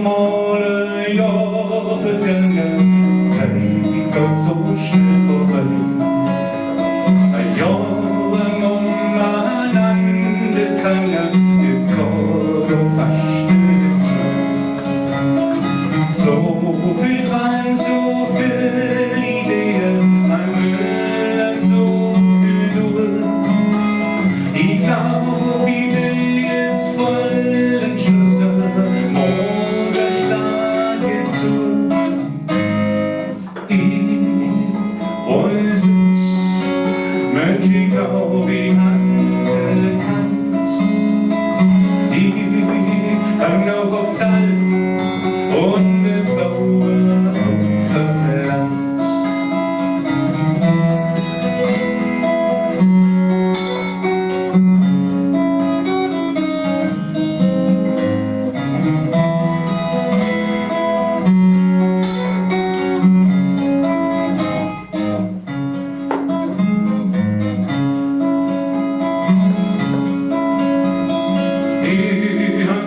Male Jahre vergangen, Zeit geht so schnell vorbei. Ein Jahr lang umeinander gegangen, ist gerade fast nicht Zeit. So viel Wein, so viele Ideen, ein Müller, so viel Geduld. Ich glaub, ich will jetzt voll entschlossen, morgen schlage zu. Ich weiß es, Mensch, ich glaub, ich hatte erkannt. Ich hab noch auf Tal und ne Bauer auf dem Land.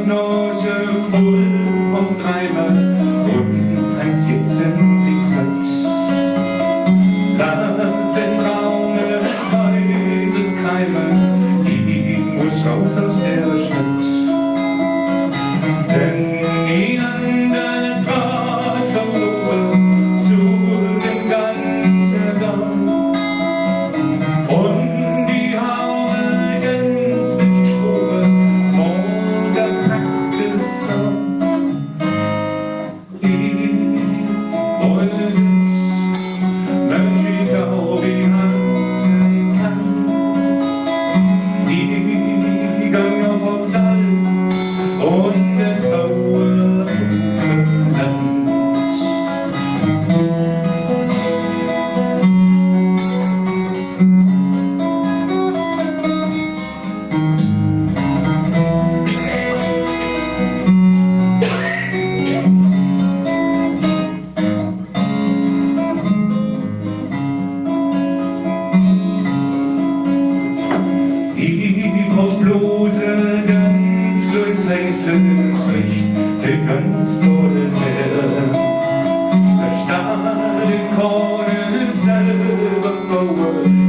Nase voll vom Treiber und ein Sitzen dick satt. Lass den Traum weiter keimen, ich muss raus aus der Stadt. Denn die andere Draht verloren zu dem ganzen Land. Und die Haube ganz nicht geschworen, bloße ganz durchs längste Licht, der ganz tolle Meer. Der Stadt in Korn selber bauen,